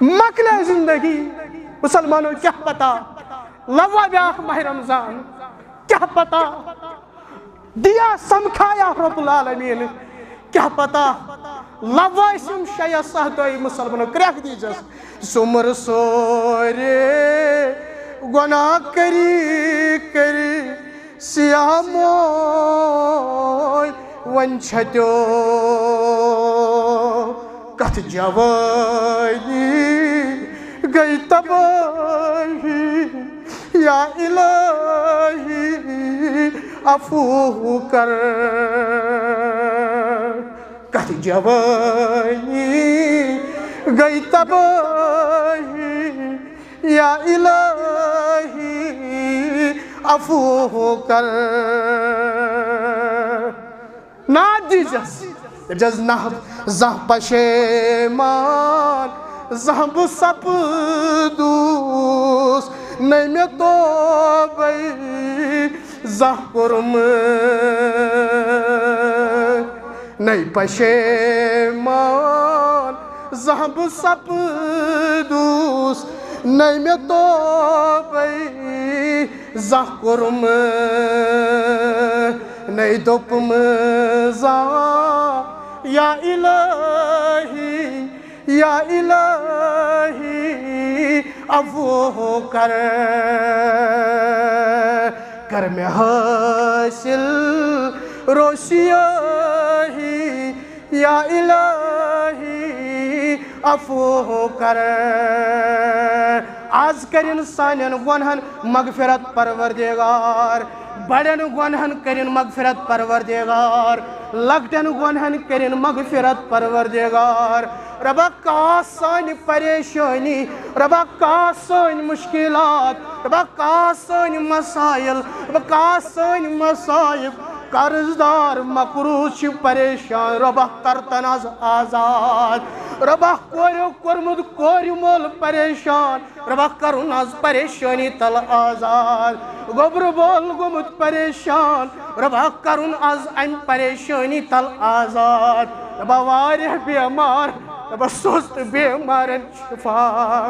مکلے زندگی مسلمانوں کیا پتا لوا بیاکھ ماہ رمضان کیا پتا دیا سمکھایا رب العالمین کیا پتا لوا اسم شیع سہتوئی مسلمانوں کریک دیجس سمر سورے گناہ کری کری سیاہ موئی ون چھتیو کت جوانی گئی تباہی یا الہی عفو کر کت جوانی گئی تباہی یا الہی عفو کر ناد دیجس جز نحب زہ پشیمان زہ بسپدوس نئی میں توبئی زہ کرم نئی پشیمان زہ بسپدوس نئی میں توبئی زہ کرم نئی دوپم زہ یا الہی یا الہی عفو کر کر میں حاصل روشیاہی یا الہی عفو کر آز کرن سانین گنہن مغفرت پروردگار بڑن گنہن کرن مغفرت پروردگار لگٹن گنہن کرن مغفرت پروردگار ربا کاس سانی پریشانی ربا کاس سانی مشکلات ربا کاس سانی مسائل ربا کاس سانی مصائب قرضدار مقروض چھ پریشان ربا کرتن از آزاد ربا کوریو کرمد کوری مول پریشان ربا کرن از پریشانی تل آزاد گبر بول گمت پریشان ربا کرن از ام پریشانی تل آزاد ربا واریہ بیمار ربا سوست بیمارن شفا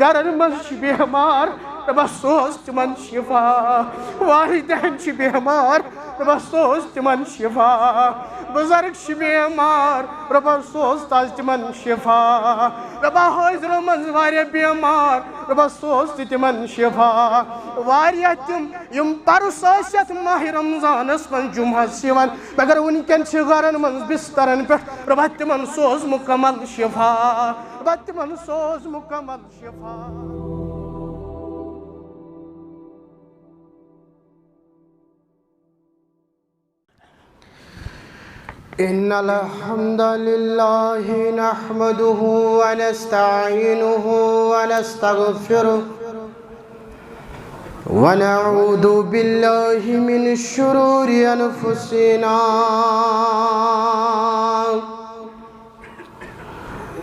گرن من چھ بیمار ربا سوست من شفا والدین چھ بیمار ربا سوز تمن شفا بزرگ چھ بیمار ربا سوز تاز تمن شفا ربا حضر منز واریہ بیمار ربا سوز تمن شفا واریہ تم یم پرس ٲسِتھ ماہ رمضانس من جمعہ سیون مگر ونکن چھ گرن منز بسترن پہ ربا تمن سوز مکمل شفا ربا تمن سوز مکمل شفا إن الحمد لله نحمده ونستعينه ونستغفره ونعوذ بالله من شرور أنفسنا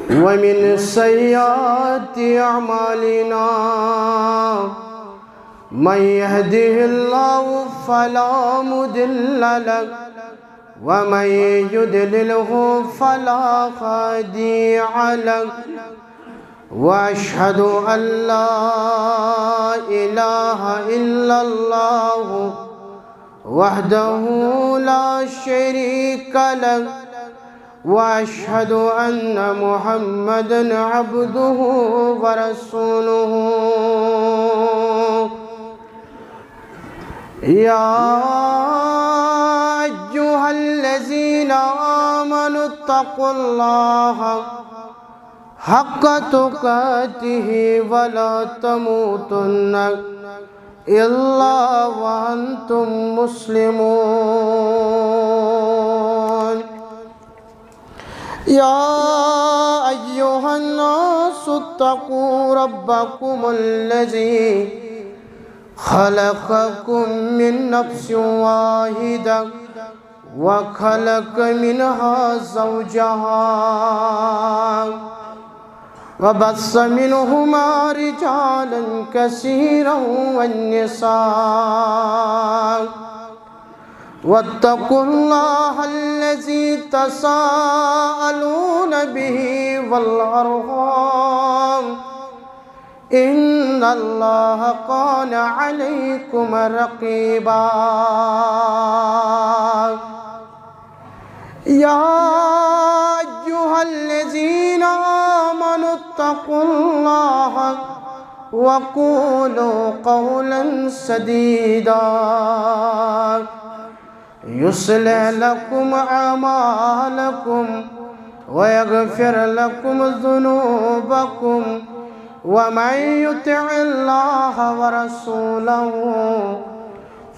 ومن سيئات أعمالنا من يهده الله فلا مضل له ومن يضلله فلا هادي له وأشهد أن لا إله إلا الله وحده لا شريك له وأشهد أن محمدًا عبده ورسوله يا أيها الذين آمنوا اتقوا الله حق تقاته ولا تموتن إلا وأنتم مسلمون يا أيها الناس اتقوا ربكم الذي خلقكم من نفس واحدة وخلق منها زوجها وبث منهما رجالا كثيرا والنساء واتقوا الله الذي تساءلون به والأرحام إن الله كان عليكم رقيبا يا أيها الذين آمنوا اتقوا الله وقولوا قولا سديدا يصلح لكم أعمالكم ويغفر لكم ذنوبكم ومن يطع الله ورسوله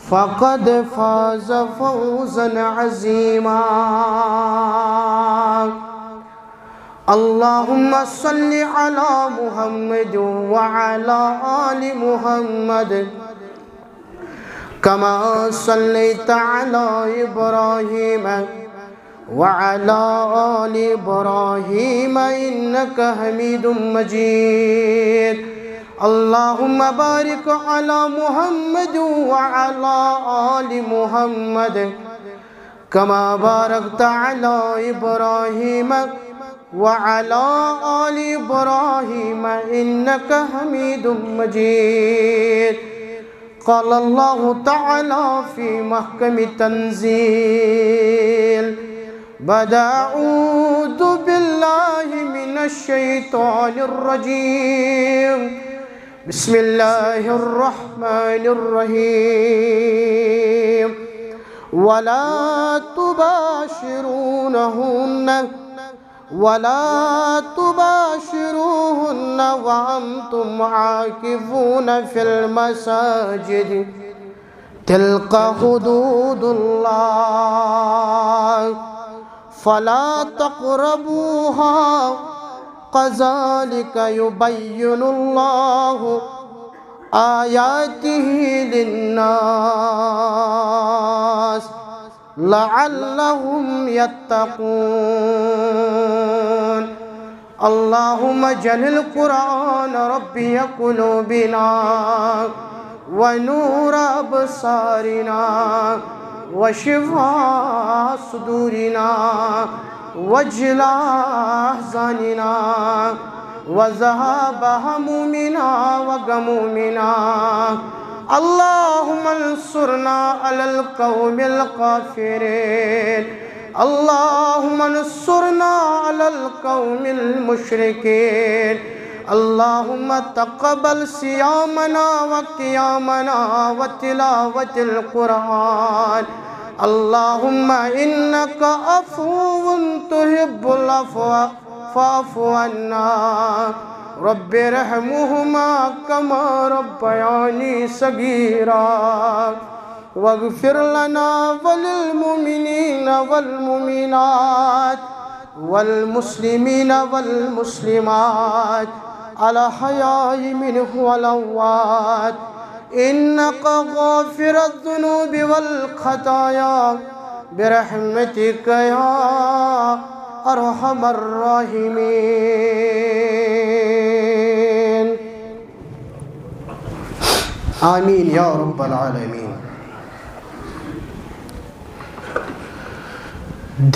فقد فاز فوزا عظيما اللهم صل على محمد وعلى آل محمد كما صليت على إبراهيم وعلى آل إبراهيم إنك حميد مجيد اللهم بارك على محمد وعلى آل محمد كما باركت على إبراهيم وعلى آل إبراهيم إنك حميد مجيد قال الله تعالى في محكم التنزيل بعد أعوذ بالله من الشيطان الرجيم بسم الله الرحمن الرحيم ولا تباشروهن وأنتم عاكفون في المساجد تلك حدود الله فلا تقربوها كذلك يبين الله آياته للناس لعلهم يتقون اللهم اجعل القرآن ربي قلوبنا ونور أبصارنا وشفاء صدورنا وجلاء أحزاننا وذهاب همومنا وغمومنا اللهم انصرنا على القوم الكافرين اللهم انصرنا على القوم المشركين اللهم تقبل صيامنا وقيامنا وتلاوة القرآن اللهم إنك عفو تحب العفو فاعف عنا رب ارحمهما كما ربياني صغيرا واغفر لنا وللمؤمنين والمؤمنات والمسلمين والمسلمات الأحياء منهم والأموات إنك غافر الذنوب والخطايا برحمتك يا أرحم الراحمين آمين يا رب العالمين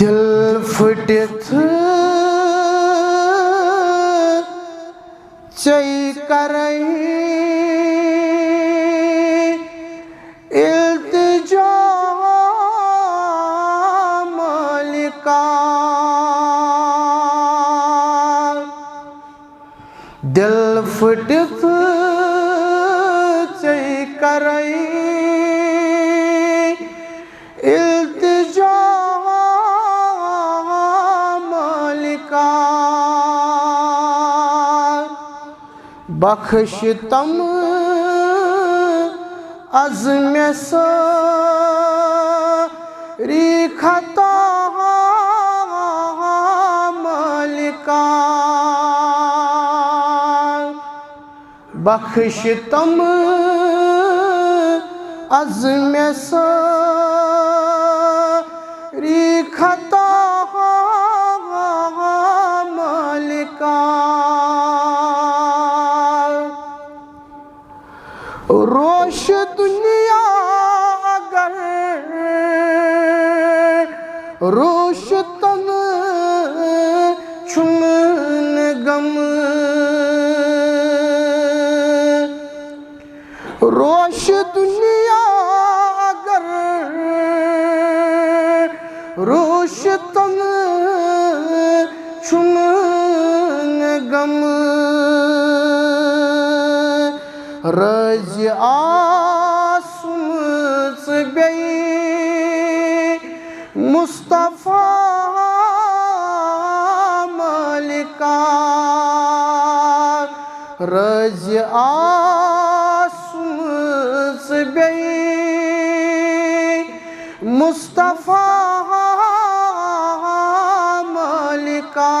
دل پھٹت چئی کرئی التجا مالکا دل پھٹت چئی کرئی التجا بخش تم از میں ساری خطا مالکا بخش تم از میں ساری خطا مالکا روش دنیا اگر روشتن چھن غم روش دنیا اگر روشتن چھن غم رز آسم بی مصطفیٰ مالکا رز آسم بی مصطفیٰ مالکا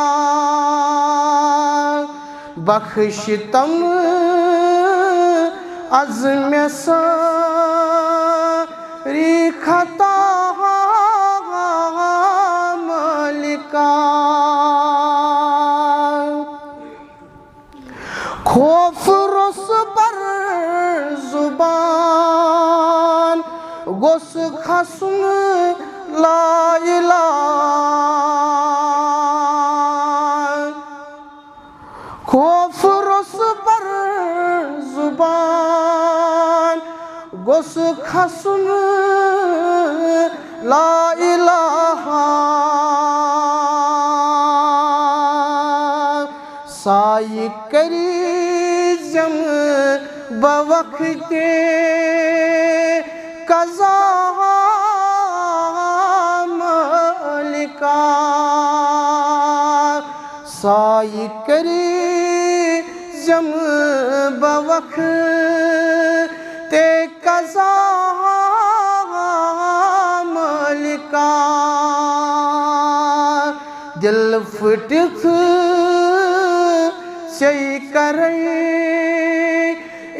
بخشتم از میں ساری خطا مالکا خوف رس بر زبان گوس خسن لا الہ خوف رس بر زبان گوس خسن لا الہ سائی کری زم بوقت قضا مالکا سائی کری زم بوقت قضا مالکا دل پھٹت سے کرے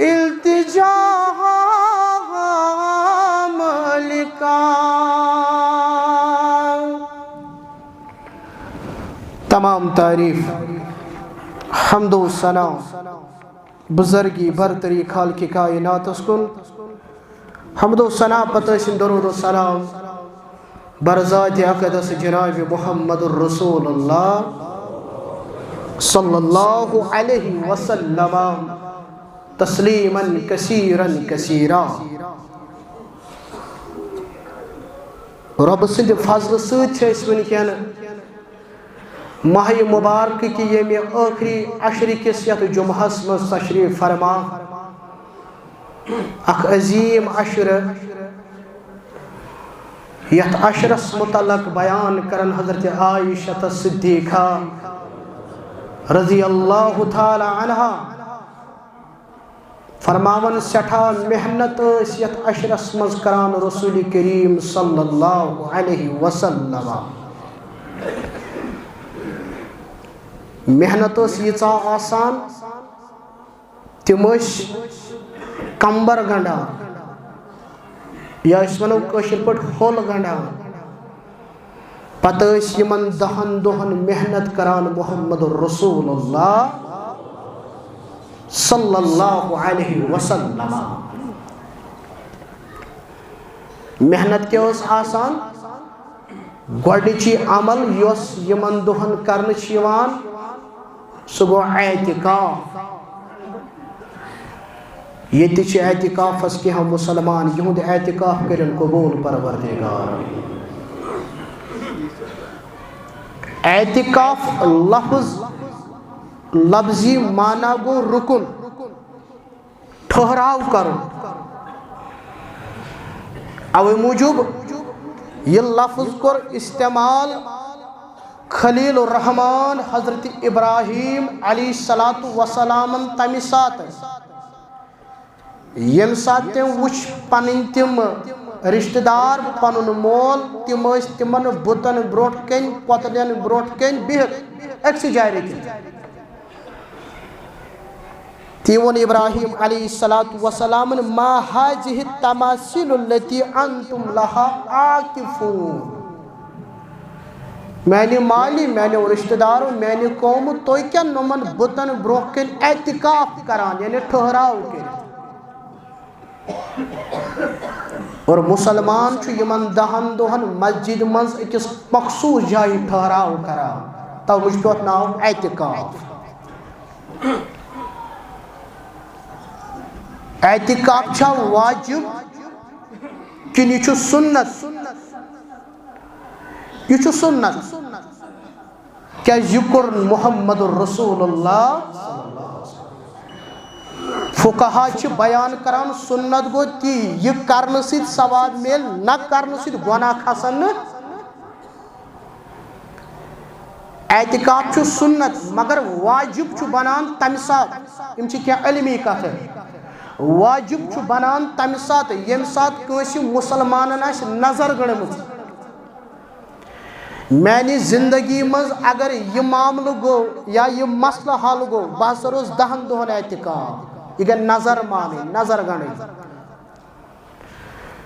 التجا مالکا تمام تعریف حمد و ثنا بزرگی برتری خالق کائنات اسکن حمد و ثنا پتہ درود و سلام برذات اقدس جناب محمد الرسول اللہ صلی اللہ علیہ وسلم تسلیما کثیرا کثیرا رب سند فضل ست ونکین ماہ مبارک کی یمی آخری عشر کس یت جمعہس من تشریف فرما اخ عظیم عشر یت عشرس متعلق بیان کرن حضرت عائشہ صدیقہ رضی اللہ تعالی عنہا فرماون سٹھا محنت یت عشرس مز کران رسول کریم صلی اللہ علیہ وسلم محنت ییژا آسان تم کمبر گنڈا یا ونو کشر پٹ ہول گنڈا پتہ یمن 10 دہن محنت کران محمد الرسول اللہ صلی اللہ علیہ وسلم محنت کیا اس آسان گوڑنچی عمل یوس یمن دہن کرن چیوان سو گو اعتکاف یہ تیچ اعتکاف اس کے ہم مسلمان یہود اعتکاف کرن قبول پروردگار اعتکاف لفظی معنی گو رکن ٹھہراو کرن اوے موجوب یہ لفظ کر استعمال خلیل الرحمن حضرت ابراہیم علیہ السلام تمی سات یم سات تم وچ پنن تم رشتہ دار پنن مول تم تمن بتن بروٹ کن پتلین بروٹ کن بہت اکسی جائے رکھیں تیون ابراہیم علیہ السلام ما هذه التماثيل التي انتم لها عاکفون میں نے مالی میں نے رشتہ داروں میں نے قوم تو کیا نمن بتن بروکن اعتکاف کران یعنی ٹھہراؤ کے اور مسلمان چھُ یمن 10 دۄہن مسجد منٛز أکِس مخصوٗص جایہِ ٹھہراو کران توٕ چھُ تتھ ناو اعتکاف. اعتکاف چھا واجب کِنہٕ یہِ چھُ سُنت؟ یہ چھُ سُنت کیازِ یہِ کوٚر محمد رسول اللہ. فقہا چھِ بیان کران سُنت گوٚو تی یہِ کرنہٕ سۭتۍ ثواب میلہِ نہ کرنہٕ سۭتۍ گۄناہ کھسن نہٕ. اعتکاف چھُ سُنت مگر واجب چھُ بنان تمہِ ساتہٕ یِم چھِ کینٛہہ علمی کتھٕ. واجب چھُ بنان تمہِ ساتہٕ ییٚمہِ ساتہٕ کٲنٛسہِ مُسلمانن آسہِ نظر گٔڑمٕژ میانہِ زندگی منٛز اگر یہِ معاملہٕ گوٚو یا یہِ مسلہٕ حل گوٚو بہٕ ہسا روز 10 دۄہن اعتکاف. یہِ گٔے نظر مانٕنۍ نظر گنڈٕنۍ.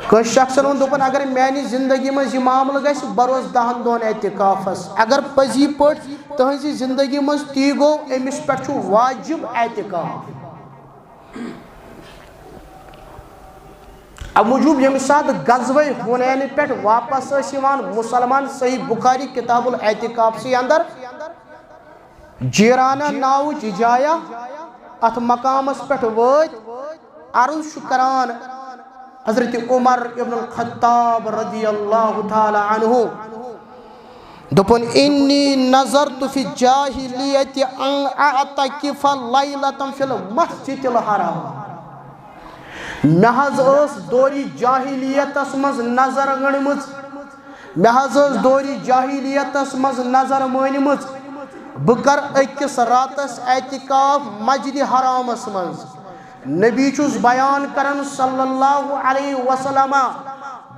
کٲنٛسہِ شخصن ووٚن دوٚپُن اگر میانہِ زندگی منٛز یہِ معاملہٕ گژھِ بہٕ روزٕ 10 دۄہن اعتکافس. اگر پٔزی پٲٹھۍ تٕہنٛزِ زندگی منٛز تی گوٚو أمِس پٮ۪ٹھ چھُ واجب اعتکاف. اب موجوب ییٚمہِ ساتہٕ غزوے حُنین پٮ۪ٹھ واپس ٲسۍ یِوان مُسلمان صحیح بُخاری کِتاب الاعتکافسٕے اندر جیرانہ ناوٕچ جایا اتھ مقامس پٮ۪ٹھ وٲتۍ عرض چھُ کران حضرت عمر ابن الخطاب رضی اللہ تعالی عنہ دوٚپُن انی نظرت فی الجاہلیۃ ان اعتکف لیلۃ فی المسجد الحرام. مےٚ حظ ٲس دوری جاہلیتس منٛز نظر گٔنڈمٕژ مےٚ حظ ٲس دوری جاہلیتس منٛز نظر مٲنمٕژ بہٕ کرٕ أکِس راتس اعتکاف مسجد حرامس منٛز. نبی چھُس بیان کران صلی اللہ علیہ وسلم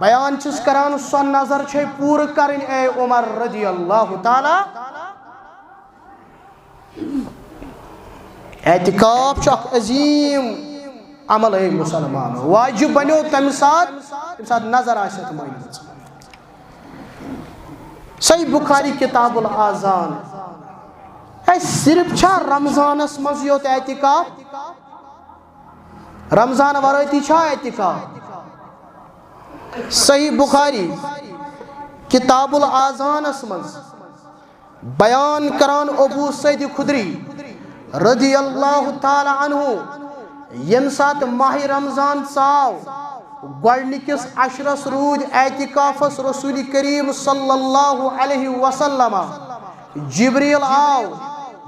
بیان چھُس کران سۄ نظر چھے پوٗرٕ کرٕنۍ اے عمر رضی اللہ تعالی. اعتکاف چھُ اکھ عظیٖم عمل اے مسلمان. واجب بنیو تمہِ ساتہٕ نظر آسٮ۪تھ مٲنِمٕژ. صحیح بخاری کتاب الاذان. صرف چھا رمضانس منٛز یوت اعتکاف؟ رمضان ورٲتی چھا اعتکاف؟ صحیح بخاری کتاب الاذانس منٛز بیان کران ابو سعید خدری رضی اللہ تعالی عنہ ییٚمہِ ساتہٕ ماہ رمضان ژاو گۄڈنِکِس عشرس روٗدۍ اعتکافس رسول کریم صلی اللہ علیہ وسلم. جبریل آو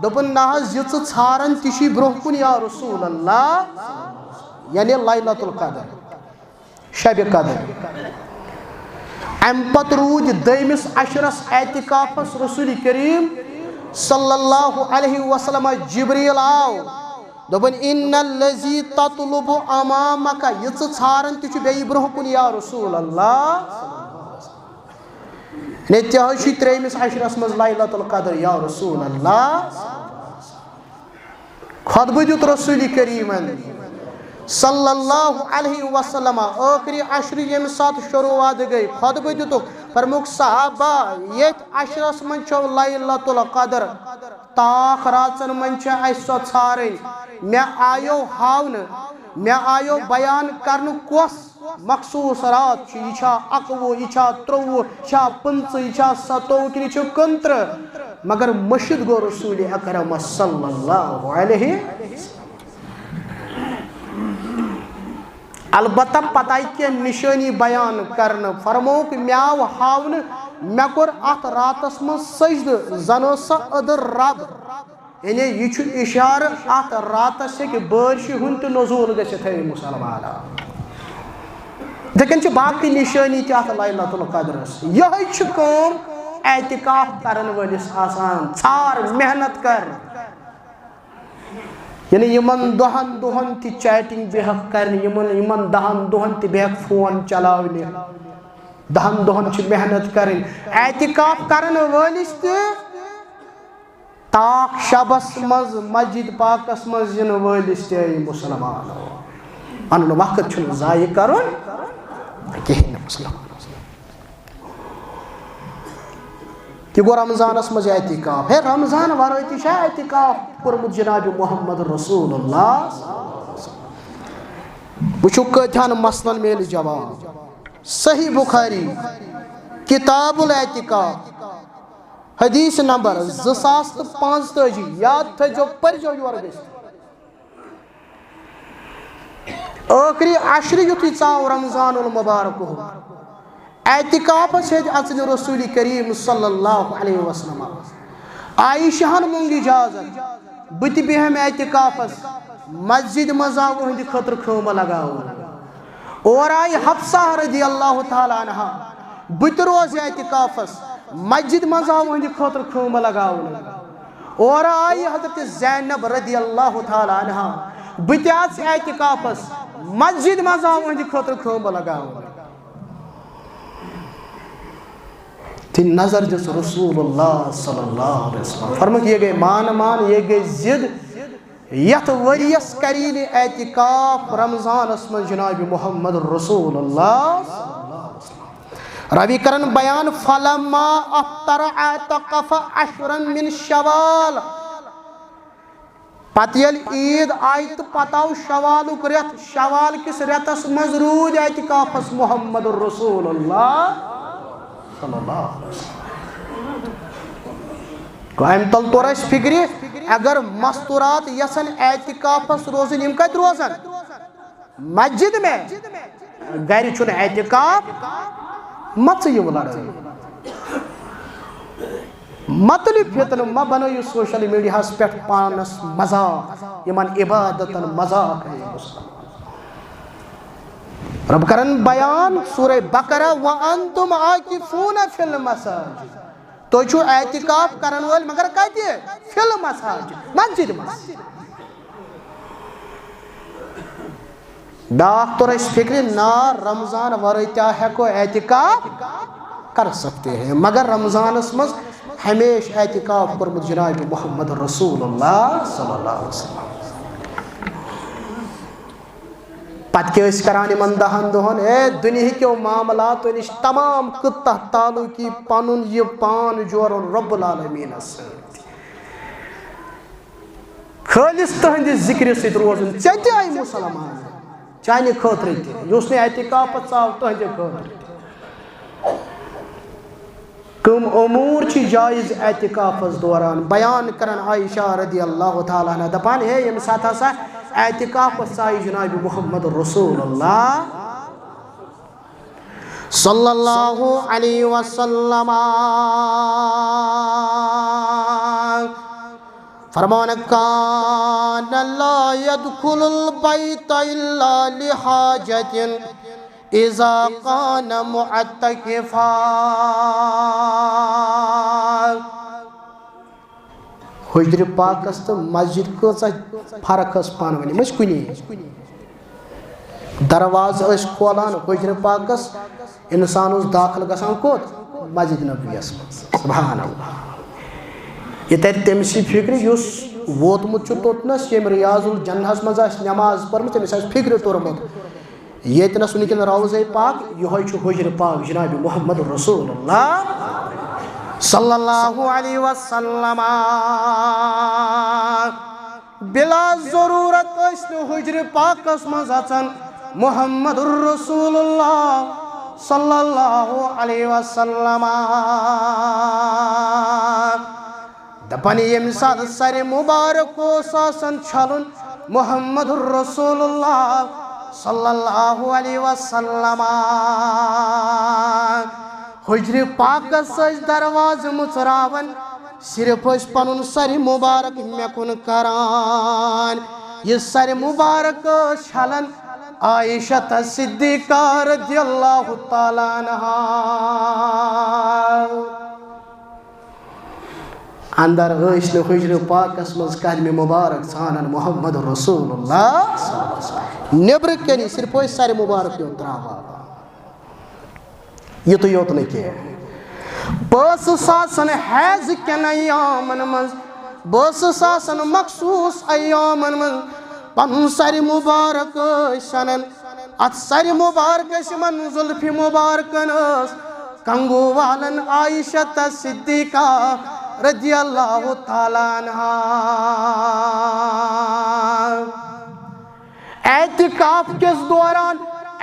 دوٚپُن نہ حظ یہِ ژٕ ژھاران تہِ چھُے برونٛہہ کُن یا رسول اللہ یعنی لیلۃ القدر شبِ قدر. امہِ پتہٕ روٗدۍ دوٚیمِس عشرس اعتکافس رسول کریم صلی اللہ علیہ وسلم. جبریل آو دوٚپُن ان الذی تطلب امامک یہِ ژٕ ژھاران تہِ چھُ بیٚیہِ برونٛہہ کُن یا رسول اللہ. تہِ حظ چھُے 3مِس عشرس منٛز لیلۃ القدر یا رسول اللہ. خطبہٕ دیُت رسول کریٖمن صلی اللہ علیہ وسلم. ٲخری عشرٕ ییٚمہِ ساتہٕ شروعات گٔے خطبہٕ دِتُکھ فرموُکھ صحابہ ییٚتھۍ عشرس منٛز چھو لیلۃ القدر تاخ راژن منٛز چھِ اَسہِ سۄ ژھارٕنۍ. مےٚ آیو ہاونہٕ مےٚ آیو بیان کرنہٕ کۄس مخصوٗص رات چھِ. یہِ چھا 21 یہِ چھا 23 یہِ چھا 25 یہِ چھا 27 کِنہٕ یہِ چھُ 29 مگر مٔشِد گوٚو رسول اکرم صلی اللہ علیہ. البتہ پتہ آیہِ کینٛہہ نِشٲنی بیان کرنہٕ. فرمووُکھ مےٚ آو ہاونہٕ مےٚ کوٚر اتھ راتس منٛز سجدٕ زن ٲس سۄ أدٕر رب. یعنی یہِ چھُ اِشارٕ اتھ راتس ہیٚکہِ بٲرشہِ ہُنٛد تہِ نزوٗل گٔژھِتھ ہے مُسلمان. یِتھٕے کٔنۍ چھِ باقٕے نِشٲنی تہِ اتھ لیلۃ القدرس. یِہوٚے چھِ کٲم اعتکاف کرن وٲلِس آسان. ژھار محنت کر یعنی یِمن 10 دۄہن تہِ چیٹنگ بیٚہکھ کرنہِ یِمن 10 دۄہن تہِ بیٚہکھ فون چلاونہِ 10 دۄہن چھِ محنت کرٕنۍ. اعتکاف کرن وٲلِس تہِ تاک شبس منٛز مسجد پاکس منٛز یِنہٕ وٲلِس تہِ اے مُسلمانو. پنُن وقت چھُنہٕ ضایہِ کرُن کِہیٖنۍ نہٕ مُسلمان. یہِ گوٚو رمضانس منٛز اعتکاف. ہے رمضان ورٲے تہِ چھا اعتکاف کوٚرمُت جناب محمد رسول اللہ. وٕچھِو کۭتہن مسلن میلہِ جواب. صحیح بخاری کتاب الاعتکاف حدیث نمبر 2045 یاد تھو پرجو یور گژھِ ٲخری عشر یُتھُے ژاو رمضان المبارک اعتکافس ہیٚتۍ اژنہِ رسول کریم صلی اللہ علیہ وسلم عائشہن مونگ اجازت بہٕ تہِ بیہم اعتکافس مسجد منٛز آو أہنٛدِ خٲطرٕ خٲمہٕ لگاونہٕ اور آیہِ حفصہ رضی اللہ تعالیٰ عنہا بہٕ تہِ روزٕ اعتکافس مسجد منٛز آو أہنٛدِ خٲطرٕ خٲمہٕ لگاونہٕ اور آیہِ حضرت زینب رضی اللہ تعالیٰ عنہا بہٕ تہِ اژٕ اعتکافس مسجد منٛز آو أہنٛدِ خٲطرٕ خٲمہٕ لگاونہٕ تھی نظر دِژ رسول اللہ صلی اللہ علیہ وسلم فرموُکھ یہ گٔے مان یہ گٔے ضد یتھ ؤریس کری نہٕ اعتکاف رمضانس منٛز جناب محمد رسول اللہ روی کرن بیان فلما افطر اعتکف عشرا من شوال پتہٕ ییٚلہِ عید آیہِ تہٕ پتہٕ آو شوالُک رٮ۪تھ شوال کِس رٮ۪تس منٛز روٗدۍ اعتکافس محمد رسول اللہ صلی اللہ علیہ وسلم امہِ تل توٚر اَسہِ فِکرِ اگر مستورات یژھن اعتکافس روزٕنۍ یِم کتہِ روزن مسجد میں گرِ چھُنہٕ اعتکاف مہ ژٕیِو لڑٲے مطلب فتنہٕ مہ بنٲیِو سوشل میڈیاہس پٮ۪ٹھ پانس مذاق یِمن عبادتن مذاق رب کرن بیان سورہ بقرہ وَأَنْتُمْ عَاكِفُونَ فِي الْمَسَاجِدِ تُہۍ چھُو اعتکاف کرن وٲلۍ مگر کتہِ فِی الْمَسَاجِد مسجد منٛز بیاکھ توٚر اَسہِ فِکرِ نا رمضان ورٲے تہِ ہٮ۪کو اعتکاف کر سکتے ہیں مگر رمضانس منٛز ہمیشہ اعتکاف کوٚرمُت جناب محمد رسول اللہ صلی اللہ علیہ وسلم پتہٕ کیٛاہ ٲسۍ کران یِمن 10 دۄہن دُنہِکیو معاملاتو نِش تمام قٕطع تعلُقی پنُن یہِ پان جورُن رب العالمیٖنس سۭتۍ خٲلِص تٕہنٛدِ ذِکرِ سۭتۍ روزُن ژےٚ تہِ آیہِ مُسلمان چانہِ خٲطرٕ تہِ یُس نہٕ اعتکافس ژاو تٕہنٛدِ خٲطرٕ تہِ کم امور چھ جائز اعتکافس دوران بیان کرن عائشہ رضی اللہ تعالیٰ عنہ دپان ییٚمہِ ساتہٕ ہسا اعتکافس ژایہِ جناب محمد رسول اللہ صلی اللہ علیہ وسلم فرمان کان لا يدخل البیت الا لحاجت اذا كان معتکفا حجر پاکس تو مسجد کۭژاہ فرق ٲس پانہٕ ؤنۍ یِم ٲسۍ کُنی درواز ٲسۍ کھولان حجر پاکس انسان اوس داخل گژھان کوٚت مسجد نبویَس منٛز سبحان اللہ یہِ تَرِ تٔمۍ سٕے فِکرِ یُس ووتمُت چھُ توٚتنس ییٚمۍ ریاض الجنہس منٛز آسہِ نٮ۪ماز پٔرمٕژ تٔمِس آسہِ فِکرِ توٚرمُت ییٚتنس وٕنکٮ۪ن روضے پاک یِہوٚے چھُ حجر پاک جناب محمد رسول اللہ صلی اللہ علیہ وسلم بلا ضرورت ٲسۍ نہٕ حجر پاکس منٛز اژان محمد رسول اللہ صلی اللہ علیہ وسلم دپان ییٚمہِ ساتہٕ سرِ مُبارک اوس آسان چھلُن محمد رسول اللہ صلی اللہ علیہ وسلم حجر پاکس ٲسۍ دروازٕ مُژراوان صرف ٲسۍ پنُن سرِ مُبارک مےٚ کُن کران یہِ سرِ مُبارک ٲس چھلان عائشہ صدیقہ رضی اللہ تعالیٰ عنہا اندر ٲسۍ نہٕ حجر پاکس منٛز قدمِ مُبارک ژھانان محمد رسول اللہ نیبرٕ کَنی صرف ٲسۍ سرِ مُبارک یوت تراوان یُتُے یوت نہٕ کینٛہہ بہٕ ٲسٕس آسان حیض کٮ۪ن ایامن منٛز بہٕ ٲسٕس آسان مخصوٗص ایامن منٛز پنُن سرِ مُبارک ٲسۍ انان اتھ سرِ مُبارک ٲسۍ یِمن زُلفہِ مُبارکن ٲس کنگوٗ والان عائشہ صدیقہ رضی اللہ تعالیٰ عنہا اعتکاف کس دوران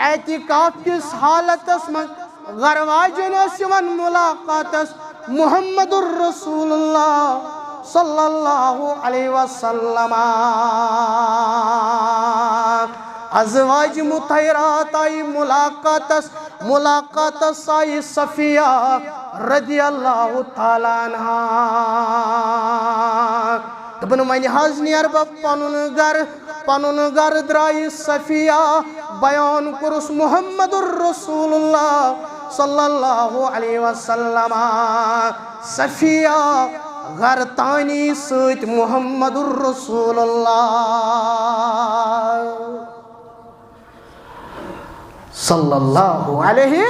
اعتکاف کس حالتس من غرواجن یوان ملاقاتس محمد الرسول اللہ صلی اللہ علیہ وسلم ازواج مطہرات آئی ملاقاتس آئی صفیہ رضی اللہ تعالیٰ عنہ دبن وین حض نیر با پنن گر درائی صفیہ بیان کرس محمد الرسول اللہ صلی اللہ علیہ وسلم صفیہ غر تانی سیت محمد الرسول اللہ صلی اللہ علیہ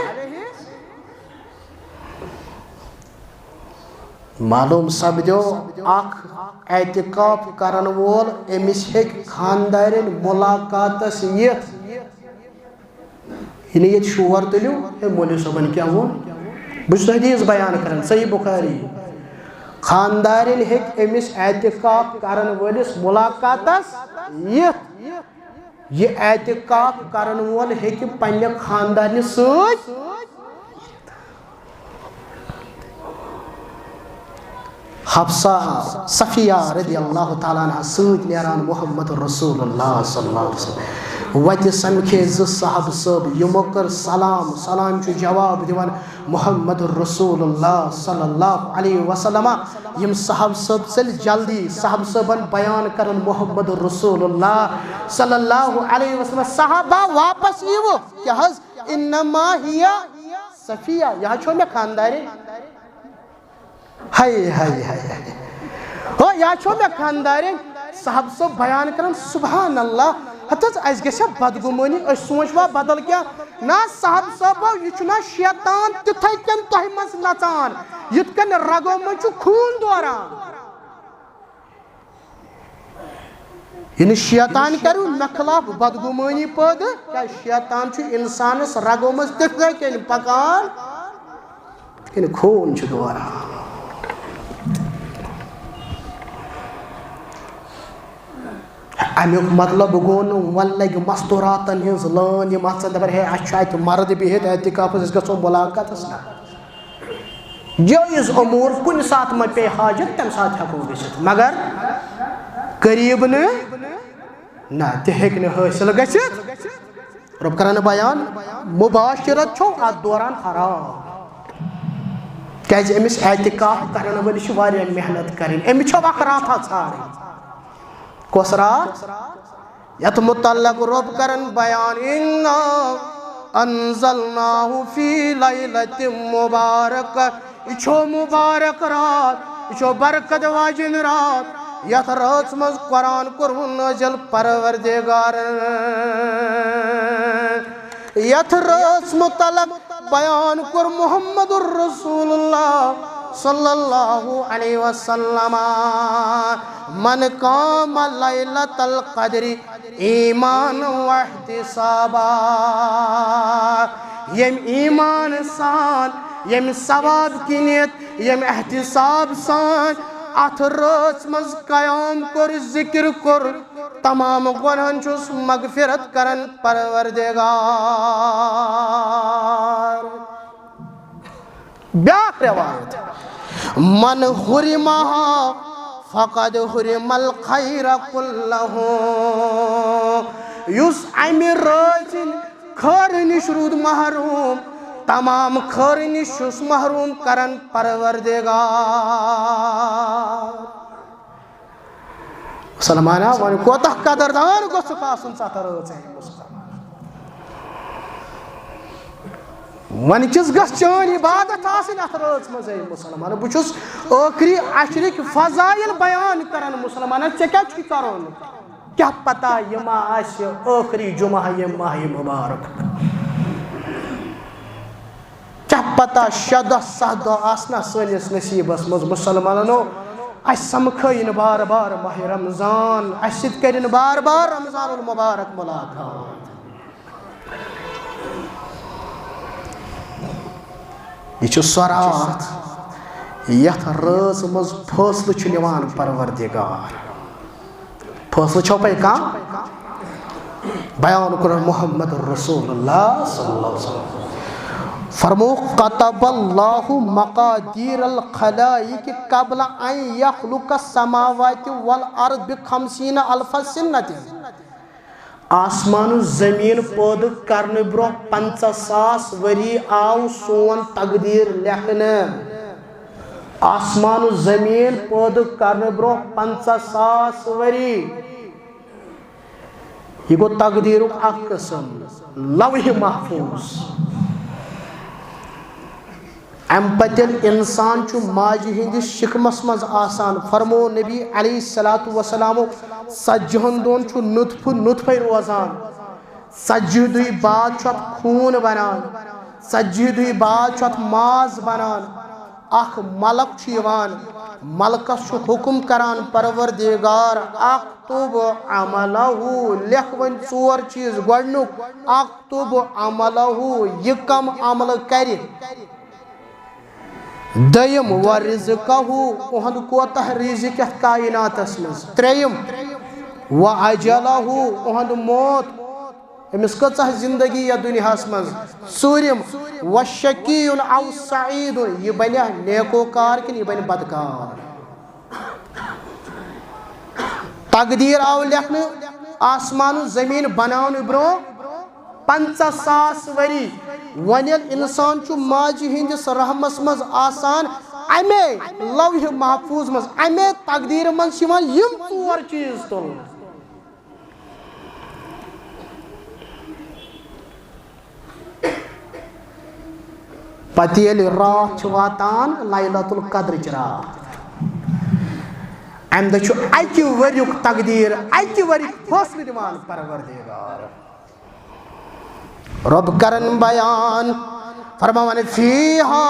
معلوم سپدو اخ اعتکاف کرن وول امس ہیک خاندارن ملاقاتس یت یہ شور تلیو مولوی صاحبن کیا وون بس حدیث بیان کرن صحیح بخاری خاندارن ہیک امس اعتکاف کرن وولس ملاقاتس یت یہ اعتکاف کرن وول ہیک پنہ خاندارن سۭتۍ حفصہ صفیہ رضی اللہ تعالیٰ عنہ سۭتۍ نیران محمد رسول اللہ صلی اللہ علیہ وسلم وتہِ سمکھے زٕ صحاب صٲب یمو کر سلام چھُ جواب دِوان محمد رسول اللہ صلی اللہ علیہ وسلم یم صحاب صٲب ژٔلۍ جلدی صحاب صٲبن بیان کرن محمد رسول اللہ صلی اللہ علیہ وسلم صحابہ واپس یِیِو کیٛاہ حظ انما ہی صفیہ یہ چھو مےٚ خاندارین ہائے ہائے ہائے ہو یا چھو میں خاندارین صاحب صاحب بیان کرن سبحان اللہ حتیٰ اس گشا بدگمانی اس سوچوا بدل کیا نا صاحب صاحب یہ چھنا شیطان تتھائی کن توہی مز نچان یت کن رگو من چھو خون دوران یعنی شیطان کرو نخلاف بدگمانی پد کیا شیطان چھو انسانس رگو مز تتھائی کن پکان کن خون چھو دوران امیک مطلب گو ون لگ مستوراتن ہز لان یم ات دپن ہے ات مرد بہت اعتکافس اس گھو ملاقاتس نا جائز امور کن سات ما پے حاجت تم سات ہیکو گژھت مگر قریب نا تہ ہیکہ حاصل گژھت رب کران بیان مباشرت چھو ات دوران حرام کیاز امس اعتکاف کرن وٲلِس چھِ واریاہ محنت کرٕنۍ أمِس چھو اکھ راتھا ژھانڈٕنۍ کس رات یت متعلق رب کرن بیان انا انزلناہ فی لیلۃ مبارکہ یہ چھو مبارک رات یہ چھو برکت واجن رات یت رات مز قرآن کورمُت نازل پروردگار یت رات متعلق بیان کور محمد الرسول اللہ صلی اللہ علیہ وسلم من قام لیلۃ القدر ایمان و احتسابا یم ایمان سان یم ثواب کنیت یم احتساب سان ات رات مز قیام کر ذکر کر تمام گنہن چھس مغفرت کرن پروردگار بیاکھ روایت من حرمہا فقد حرم الخیر کلہ یس امی راتن خیر نش رود محروم تمام خیر نش چھس محروم کرن پروردگار مسلمانہ ون کوتاہ قدردان گوژھُکھ آسُن ژٕ اتھ رٲژ ون کس گھس چان عبادت آسن ات رٲژ مز اے مسلمان بہ چھس ٲخری عشرک فضائل بیان کران مسلمان ژےٚ کیاہ چھُے کرُن کیا پتہ یہ ما آسہِ ٲخری جمعہ یہ ماہ مبارک کیا پتہ 6 دۄہ 7 دۄہ آسنا سٲنِس نصیٖبس منٛز مسلمانو اس سمکھٲیِن بار بار ماہ رمضان اس سۭتۍ کٔرِن بار بار رمضان المبارک ملاقات یہ چھُ سۄ رات یتھ رٲژ منٛز فٲصلہٕ چھُ نِوان پروردگار فٲصلہٕ چھو پے کانٛہہ بیان کرن محمد رسول اللہ صلی اللہ علیہ وسلم فرمو قطب اللہ مقادیر الخلائق قبل ان یخلق السماوات والارض ب50 الف سنت آسمان و زمین پود کرنے برو 50,000 وری آو سون تقدیر لکھنے آسمان و زمین پود کرنے برو 50,000 وری یہ گو تقدیر اک قسم لوح محفوظ ام پتل انسان چو ماجی ہندی شکمس مز آسان فرمو نبی علیہ السلام سجہن دون چو نطف روزان سجہدوی بعد چوت خون بنان سجہدوی بعد چوت ماز بنان اخ ملک چیوان ملکس چو حکم کران پروردگار اکتب عملہو لکھون 4 چیز گوڑنک اکتب عملہو یہ کم عمل کری دیم ورزقہو اہند کوتہ رزق یت کائنات اسمز تریم وعجلہو اہند موت امس کچھ زندگی یا دنیا اسمز ژوٗرِم وشکیون او سعیدون یہ بنیا نیکوکار کن یہ بنیا بدکار تقدیر آو لکھنے آسمان و زمین بناون برو 50,000 وری ونیل انسان چو ماجی ہندس رحمس مز آسان امی لوح محفوظ مز امی تقدیر من شیوان یم 4 چیز تو پتیل رات واتان لیلۃ القدر رات ام دہ اکہ وریک تقدیر اکہ وریک فیصلہ دِوان پروردگار رب کرن بیان فرمان فیہا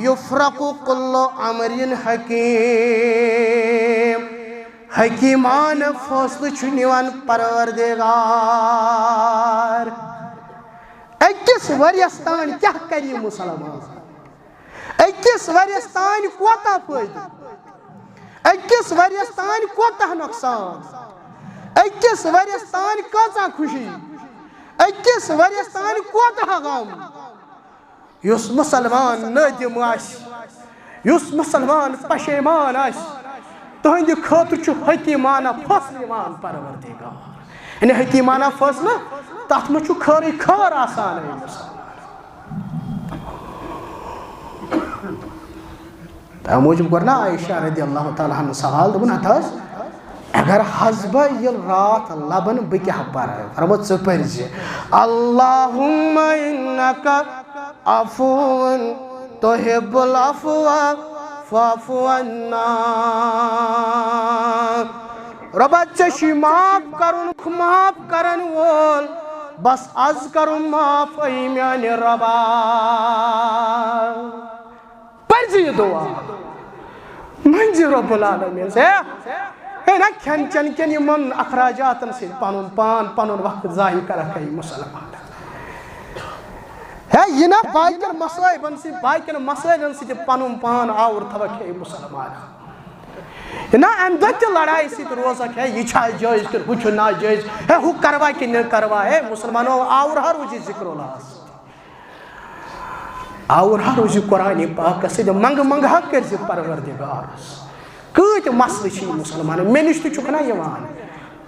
یفرق کل امر حکیم حکیمان فیصلہ چھ نِوان پروردگار اکس وریس تان کیا کری مسلمان اکس وریس تان کوتا فائدہ اکس وریس تان کوتا نقصان اکس وریس تان کتا خوشی اکس وریس تان کوتا غم یس مسلمان نادم آس یس مسلمان پشیمان آس تہند خاطر چھ حکیمانہ فیصلہ یوان پروردگار یعنی حکیمانہ فیصلہ تات مجھ خیر خار آسان ہے تا موجب کرنا عائشہ رضی اللہ تعالیٰ عنہ سوال دبن اتاز اگر حزبہ یل رات لبن بکہ پر ہے فرمت سپر جی اللہم انکا عفون تحب العفو فعفو عنا ربا چشی معاف کرن وول بس از کرن معاف ایمیان ربا پرزی دعا منجی رب العالمین سے ہے نا کھن چن کن یمن اخراجاتن سے پانون پان پانون وقت ظاہر کرکے مسلمان ہے یہ نا باقر مسائبن سے باقر مسائلن سے پانون پان آور تھوکے مسلمان ہے نا اندت لڑائی سے روزک ہے یہ چھا جائز کر کچھ نا جائز ہے ہو کروا کی نہ کروا ہے مسلمانوں آور ہر روزی ذکر اللہ آور ہر روزی قرآن پاک سے منگ منگ حق کر سے پروردگار کت مسئلہ چھ مسلمان مے نش تہ نا یوان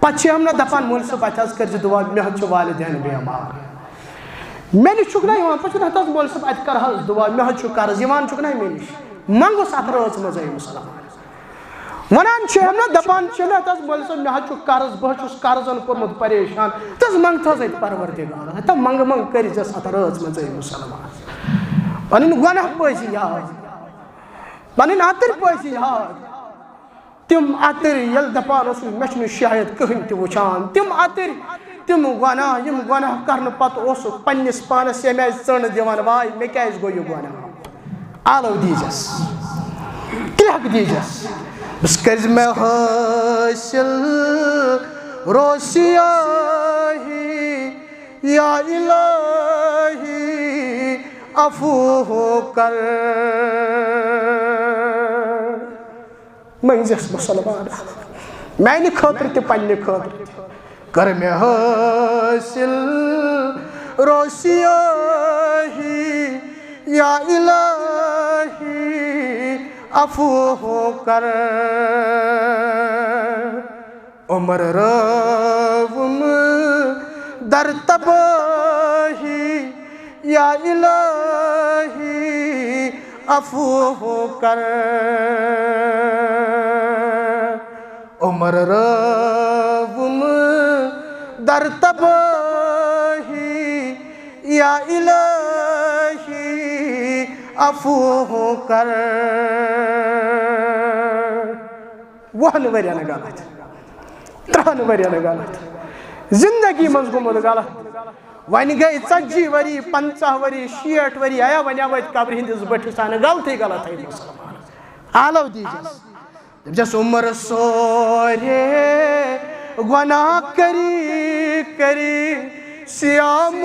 پتہ ہم نا دپان مول صاحب ات حظ کر دعا مے حظ والدین بیمار مے نش نا یوان پتہ ہت مول صاحب ات کر حظ دعا مے حظ قرض یوان نا مے نش منگوس ات رٲژ منٛز مسلمان ونان چھ ہم نا دپان چھ نا ات مول صاحب مے حظ قرض بہ چھس قرضن کورمت پریشان تس منگ تھز ات پروردگار تا منگ منگ کر جس ات رٲژ منٛز مسلمان پنن گناہ پٲسی یاد پنن اتر پٲسی یاد تم اتر یل دپان اس مے چھنہٕ شاید کہین تہ وچھان تم اتر تم گناہ یم گناہ کرن پتہ اوس پننس پانس یمہ ژن دیوان وای مے کیاز گو یہ گناہ آلو دیجس کلیک دیجس بس کرز میں حاصل روسیاہی یا الہی عفو کر منجس مسلمان میانہ خاطر تہ پنہ خاطر کر میں حاصل روشیاہی یا الہی عفو کر عمر روم در تباہی یا الہی عفو کر عمر روم در تباہی یا الہی عفو کر وہن ورین غلط 30 ورین غلط زندگی مز گومت غلط ون گئی 40 وری 50 وری 60 وری آیا ون وت قبر ہندس بٹھس تان غلطی غلط ہے مسلمان آلو دیجس جس عمر سورے گناہ کری کری سیاموی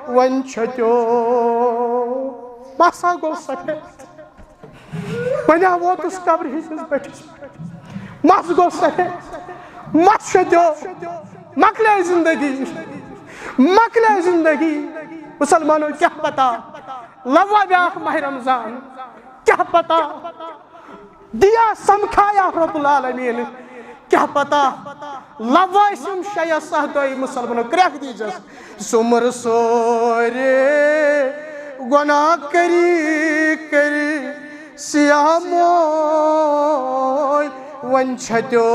ون چھتیو مسا گو سفید ون ووت اس قبر ہندس بٹھس مس گو سفید مس چھتیو مکلے زندگی مسلمانوں کیا پتا لوا بیاخ ماہ رمضان کیا پتا دیا سمکھایا رب العالمین کیا پتا لوا اسم شیع سہدوئی مسلمانوں کریک دیجس سمر سورے گناہ کری کری سیاموئی ون چھتیو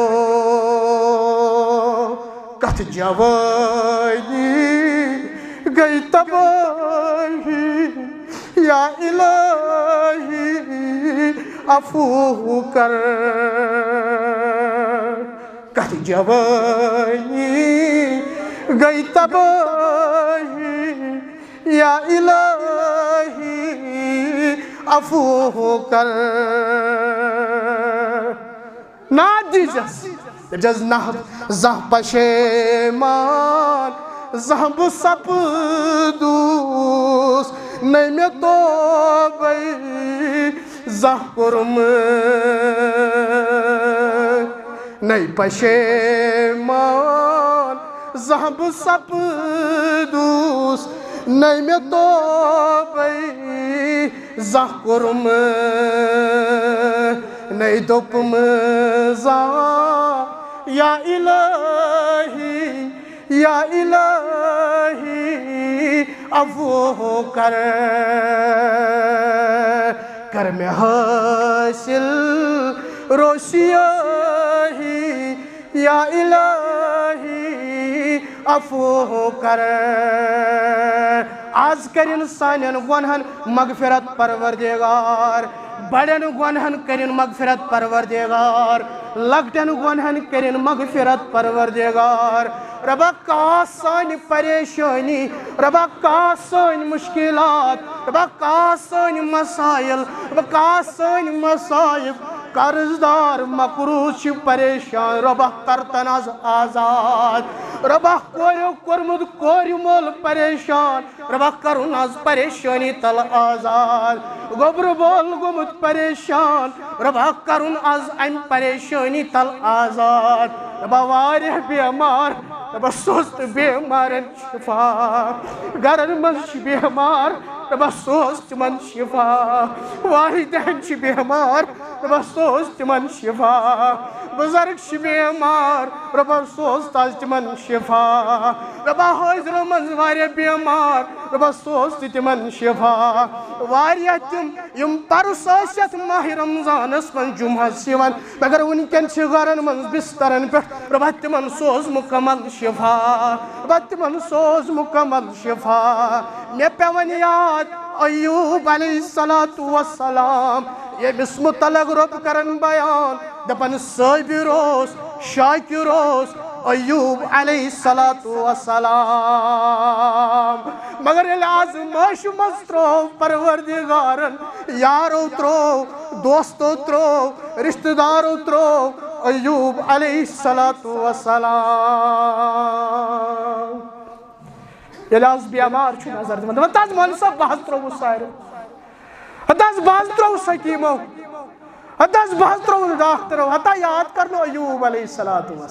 کت جوانی گئی تباہی یا الہی عفو کر کت جوانی گئی تباہی یا الہی عفو کر نا دیجس جز نحب زہ پشیمان زہ بسپدوس نئی میں توبئی زہ کرم نئی پشیمان زہ بسپدوس نئی میں توبئی زہ کرم نئی دوپم زہ یا الہی عفو کر کر میں حاصل روشیاہی یا الہی عفو کر آز کرن سانین گنہن مغفرت پروردگار بڑن گنہن کرن مغفرت پروردگار لگٹن گنہن کرن مغفرت پروردگار ربا کاس سانی پریشانی ربا کاس سانی مشکلات ربا کاس سانی مسائل ربا کاس سانی مصائب قرضدار مقروض پریشان ربا کرتن از آزاد ربا کورمد کوری مول پریشان ربا کرن از پریشانی تل آزاد گبر بول گمت پریشان ربا کرن از ام پریشانی تل آزاد ربا واریہ بیمار ربا سوست بیمارن شفا گرن من بیمار ربا سوست من شفا والدین بیمار ربا سوست من شفا بزرگ بیمار ربا سوست من شفا ربا حضر من واریہ بیمار ربا سوست من شفا واریہ تم یم پرسوست ماہ رمضان اس من جمعہ سیوان مگر انکن گرن من بسترن پہ ربا تمن سوز مکمل شفا ربا تمن سوز مکمل شفا میں پیون یاد ایوب علیہ السلام یہ بس متعلق رب کرن بیان دپن صابر روز شاکر روز ایوب علیہ السلام مگر الازمائش مسترو پروردگارن یارو ترو دوستو ترو رشتہ دارو ترو ایوب علیہ السلام یلاز بیمار چھو نظر دمان ہتاز مول صاحب بحث ترو سائرو ہتاز بحث ترو سکیمو ہتاز بحث ترو ڈاکٹرو ہتا یاد کرنو ایوب علیہ السلام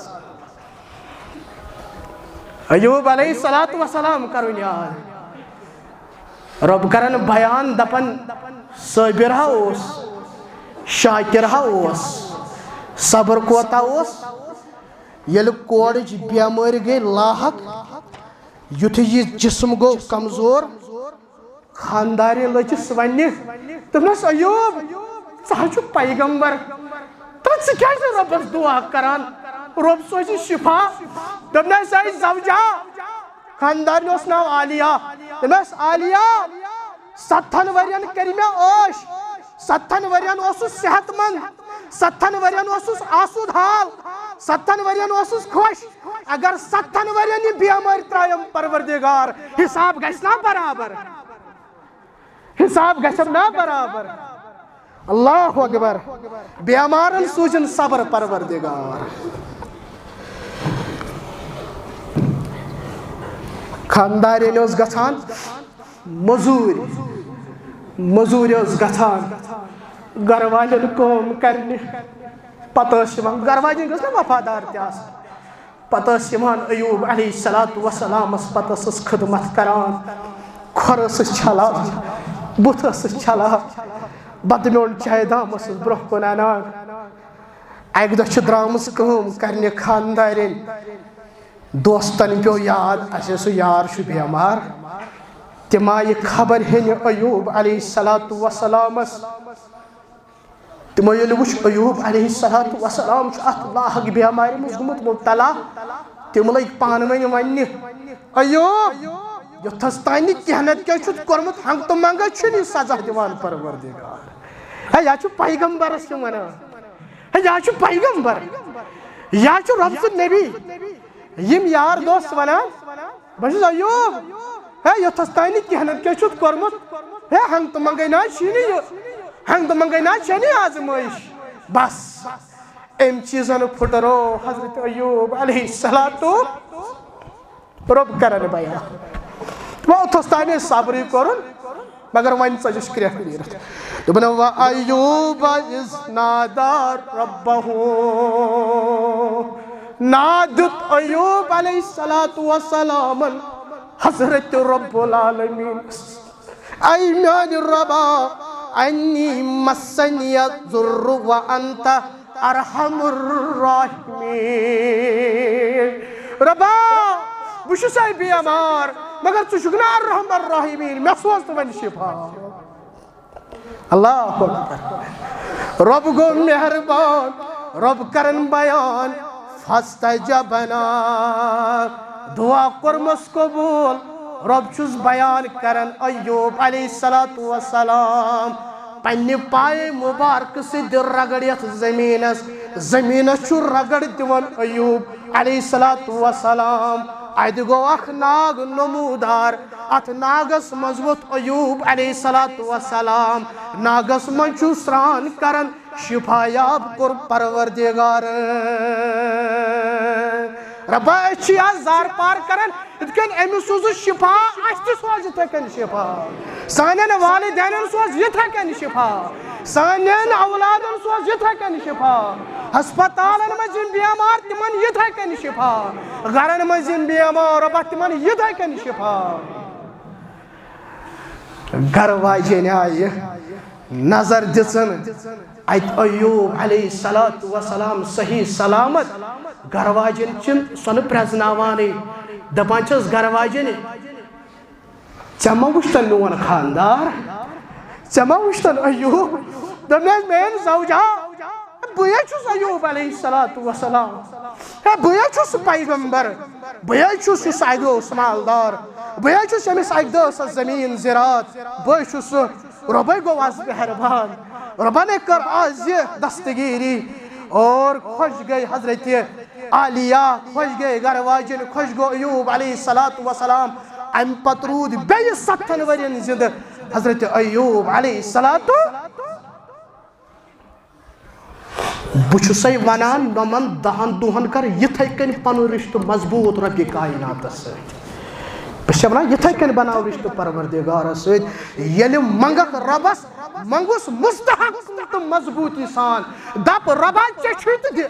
ایوب علیہ السلام کرن یاد رب کرن بیان دپن صابر اوس شاکر اوس صبر کوتا اوس یل کوڑج بیمار گئی لاحق یتھ یہ جسم گو کمزور خانداری لچس ون دس ایوب ثہ پیغمبر ثہ ربس دعا کران رب سوز شفا دس زوجہ خاندار ناو عالیہ دس عالیہ 7 ورین کر مے عاش 7 ورین صحت مند 7 ورین آسود حال 7 ورین خوش اگر 7 ورین یہ بیمار ترایم پروردگار حساب گھنا برابر حساب گھنا برابر اللہ اکبر بیمارن سوزن صبر پروردگار خاندارین گھان مزور گھان گھر والن کام کرنے پتہ گھر والن گھس نا وفادار پتہ ایوب علیہ السلام پتہ خدمت کران کھور چھلان بت چھلان بدمیون چائے دام برہ کن انان اکہ دہ درامس کام کرنے خاندارین دوستن پیو یاد اسے سو یار بیمار تم آئی خبر ہین ایوب علیہ السلام تمو یل وچ ایوب علیہ السلام ات لاحق بیمار مز گومت مبتلا تم لگ پان ون ون ایوب یوتھس تان کہنت کیا چھت کورمت ہنگ تو منگا چھنی سزا دیوان پروردگار ہے یا چھ پیغمبرس ونان ہے یا چھ پیغمبر یا چھ رب سن نبی یم یار دوست ونان بس ایوب ہے یوتھس تان کہنت کیا چھت کورمت ہے ہنگ تو منگا نا چھنی ہنگ تو منگا نا چھنی آزمائش بس ام چیزن پھٹرو حضرت ایوب علیہ السلام رب کرن بیان وہ اتھستانے صبری کرن مگر وین سجش کریہ نیرت دبنا وَأَيُّوبَ إِذْ نَادَى رَبَّهُ نادت ایوب علیہ السلام حضرت رب العالمین ای میان ربا انی مسنی الضر وانت ارحم الراحمین ربا بشس ای بیمار مگر تو شکنا ارحم الراحمین محسوس تو من شفا اللہ اکبر رب گو مہربان رب کرن بیان فاستجبنا دعا کرمس قبول رب چوز بیان کرن ایوب علیہ السلام پنی پائے مبارک سے در رگڑیت زمینس چو رگڑ دیون ایوب علیہ السلام آئید گو اخ ناگ نمودار ات ناگس مضبوط ایوب علیہ السلام ناگس من چو سران کرن شفا یاب کر پروردگار ربا اچھی زار پار کرن اتکن امی سوزو شفا اشتی سوز یتھکن شفا سانین والدین سوز یتھکن شفا سانین اولادن سوز یتھکن شفا ہسپتالن مجن بیمار تمن یتھکن شفا گرن مجن بیمار ربا تمن یتھکن شفا گھر واجین آئی نظر دسن ایت ایوب علیہ السلام صحیح سلامت گھر واجن چن سن پرزناوانے دپان چھس گھر واجن چما وشتن میون خاندار چما وشتن ایوب دپنس مین زوجہ بیا چھس ایوب علیہ السلام بیا چھس پیغمبر بیا چھس یس اکہ اوس مالدار بیا چھس یمس اکہ دہ ٲس زمین زراعت بیا چھس ربے گو آز مہربان ربا نے کر آز یہ دستگیری اور خوش گئی حضرت عالیہ خوش گئی گھر واجن خوش گو ایوب علیہ السلام ام پترود بی 7 ورین زندہ حضرت ایوب علیہ السلام بچھسے ونان نمن 10 دہن کر یتھے کن پنو رشتہ مضبوط رب کائنات ست بس یتھے کن بناو رشتہ پروردگار ست یل منگک ربس منگوس مستحق تو مضبوطی سان دپ ربا چھ دی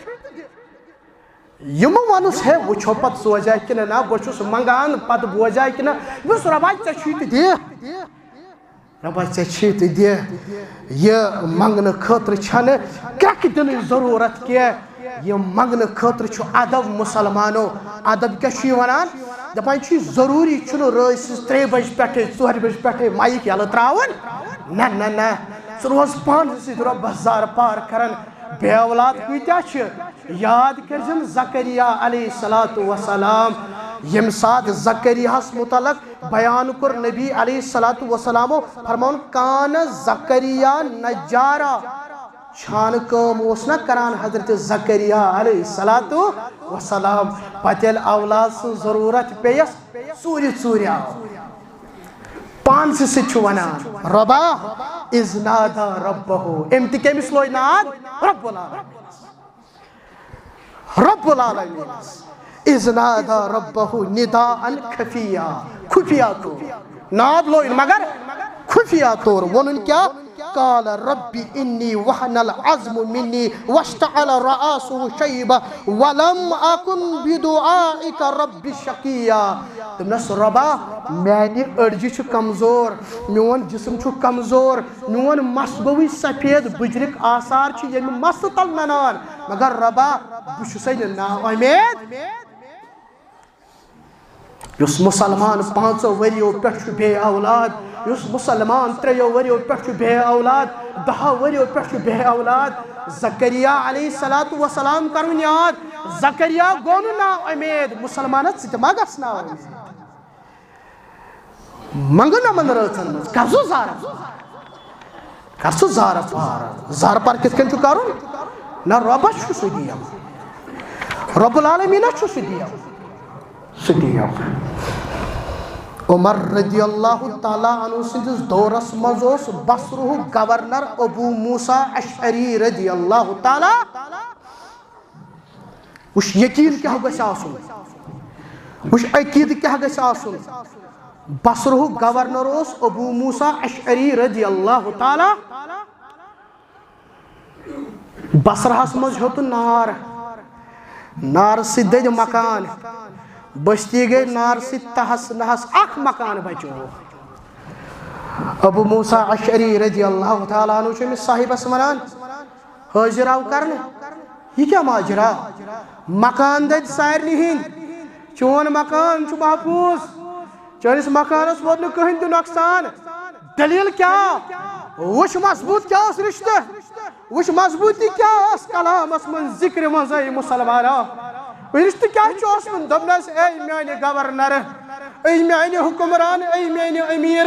یم ونس ہے وچھو پت سوزا کن نا بہس منگان پتہ بوزا کن بس ربا ٹھیک دے ربا ٹھیک دے یہ منگن خاطر چھن کرک دن ضرورت کی یہ منگن خاطر چھ ادب مسلمانو ادب کیا ونان دپان ضروری چھنہ رٲژ 3 بج پہ 4 بج پہ مائک یلہ تراون نہ سہ روز پان سۭتۍ رۄبس زار پار کران بے اولاد کۭتیاہ یاد کرزن زکریا علیہ الصلوۃ والسلام یم سات زکریاہس متعلق بیان کر نبی علیہ الصلوۃ والسلام فرمون کان زکریا نجارا چھان کام اوس نہ کران حضرت زکریا علیہ الصلوۃ والسلام پتیل اولاد سن ضرورت پیس ژوٗرِ آو پانس سۭتۍ چھُ ونان ربا اذ نادا ربہ ام تہِ کٔمِس لوے ناد رب العالمین اذ نادا ربہ نداء خفیہ طور ناد لوے مگر خفیہ طور ونن کیا قال ربی انی وحن العظم منی واشتعل الرأس شیبہ ولم اکن بدعائک رب شقیا دپنس ربا میانہ أڑجہِ چھِ کمزور میون جسم چھُ کمزور میون مس گوٚوٕے سفید بجرک آثار چھِ ییٚمہِ مسہٕ تل ننان مگر ربا بہٕ چھُسے نہٕ نا اُمید یُس مسلمان 5 ؤریو پٮ۪ٹھ چھُ بے اولاد یُس مسلمان 3 ؤریو پٮ۪ٹھ چھُ بے اولاد 10 ؤریو پٮ۪ٹھ چھُ بے اولاد زکریا علیہ الصلوۃ والسلام کرُن یاد زکریا گوٚو نہٕ نا اُمید مسلمانس ژٕ تہِ ما گژھ نا اُمید منگن امن رٲژن منٛز کر سُہ زارٕ پار کِتھ کٔنۍ چھُ کرُن نہ رۄبس چھُ سُہ دِیو رب العالمیٖنس چھُ سُہ دِیو عمر رضی اللہ تعالیٰ عنہ سندس دورس مز بصرہ گورنر ابو موسیٰ اشعری رضی اللہ تعالیٰ وش یقین کیا گژھِ آسُن وش عقیدٕ کیا گژھِ آسُن بصرہ گورنر اوس ابو موسیٰ اشعری رضی اللہ تعالیٰ بصرہس مز ہیوٚتُن نار سۭتۍ دٔدۍ مکان بستی گئی نار سی تہس نہس اخ مکان بچو ابو موسیٰ اشعری رضی اللہ تعالیٰ عنہ چھُ أمِس صاحبس ونان حٲضِر آو کرنہٕ یہ کیا ماجرا مکان دٔدۍ سارنٕے ہٕنٛدۍ چون مکان چھُ محفوظ چٲنِس مکانس ووت نہٕ کٕہٕنۍ تہِ نۄقصان دلیٖل کیٛاہ وٕچھ مضبوٗط کیٛاہ اوس رشتہٕ وٕچھ مضبوٗطی کیٛاہ ٲس کلامس منٛز ذکرِ منٛزٕے مُسلمانا رشتہ کیا اوسمُت دوٚپنس اے میانہِ گورنر اے میانہِ حکمران اے میانہِ امیر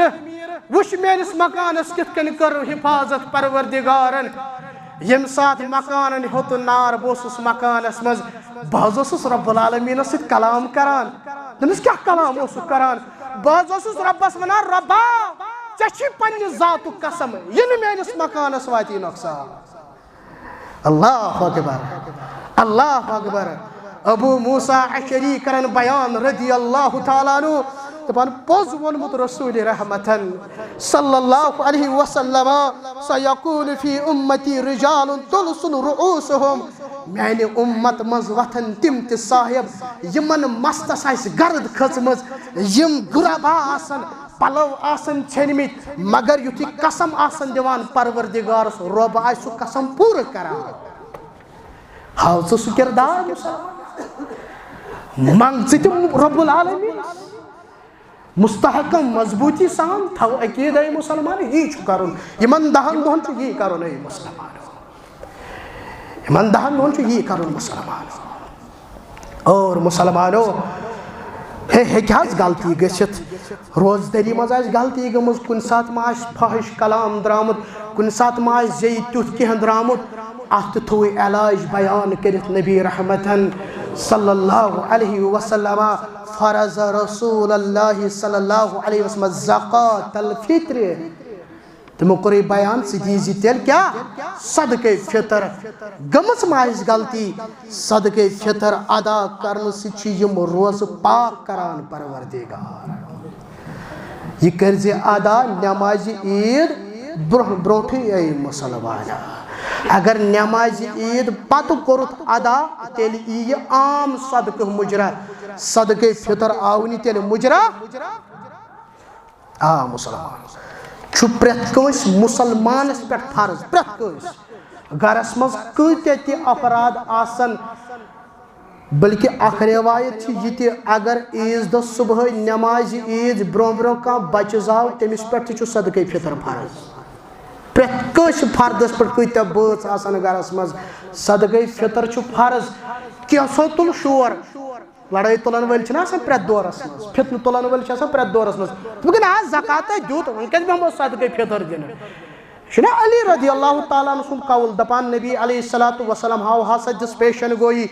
وٕچھ میٲنِس مکانس کِتھ کٔنۍ کٔر حفاظت پروردگارن ییٚمہِ ساتہٕ مکانن ہیوٚتُن نار بہٕ اوسُس مکانس منٛز بہٕ حظ اوسُس رب العالمیٖنس سۭتۍ کلام کران دوٚپنس کیٛاہ کلام اوسُکھ کران بہٕ حظ اوسُس رۄبس ونان رۄبا ژےٚ چھُے پننہِ ذاتُک قسم یہِ نہٕ میٲنِس مکانس واتی نۄقصان اللہ اکبر ابو موسیٰ اشعری کرن بیان رضی اللہ تعالیٰ عنہ دپان پوٚز ووٚنمُت رسول رحمتن صلی اللہ علیہ وسلم سیکون فی امتی رجال تلسن رؤوسہم میانہِ امت منٛز وتھن تِم تہِ صاحب یمن مستس آسہِ گرد کھٔژمٕژ یم غُربا آسن پلو آسن ژھیٚنمٕتۍ مگر یُتھُے قسم آسن دِوان پروردگارس رۄب آسہِ سُہ قسم پوٗرٕ کران ہاو ژٕ سُہ کردار منگ ژٕ تہِ رب العالمین مستحکم مضبوطی سان تھو عقیدہ مسلمان یہ چھُ کرُن یمن 10 دۄہن چھُ یی کرُن اے مسلمان یمن 10 دۄہن چھُ یی کرُن مسلمان اور مسلمانو ہیٚکہِ حظ غلطی گٔژھِتھ روزدٲری منٛز آسہِ غلطی گٔمٕژ کُنہِ ساتہٕ ما آسہِ فٲحِش کلام درٛامُت کُنہِ ساتہٕ ما آسہِ زیٚیہِ تیُتھ کینٛہہ درٛامُت اتھ تہِ تھوٚوُے علاج بیان کٔرِتھ نبی رحمتن صلی اللہ علیہ وسلم فرض رسول اللہ صلی اللہ علیہ وسلم زکات الفطر تمو کوٚرُے بیان ژٕ دیٖزِ تیٚلہِ کیٛاہ صدقے فطر گٔمٕژ ما آسہِ غلطی صدقے فطر ادا کرنہٕ سۭتۍ چھِ یِم روزٕ پاک کران پروردگار یہ کٔرزِ ادا نمازِ عیٖد برونٛہہ برونٛٹھٕے اے مسلمانا اگر نماز عید پتہ کورت ادا تیل ای عام صدقہ مجرا صدقہ فطر آونی تیل مجرا مسلمان پریت کنس مسلمانس پہ فرض پریت کنس گرس مز کت افراد آسن بلکہ اخ روایت یہ اگر عیز دہ صبح نماز عید برو برو کان بچہ زاو تمس پہ صدقہ فطر فرض پریت کنس فردس پہ کت بٲژ آسن گرس مز صدقہ فطر فرض کیسو تل شور لڑائی تلن ول پریت دورس مز فتنہ تلن ول پریت دورس مز دپن زکات دیت ون کت بیمو صدقہ فطر دن چھنا علی رضی اللہ تعالیٰ عنہ سن قول دپان نبی علیہ الصلوۃ والسلام ہاو ہسا دس پیشن گوئی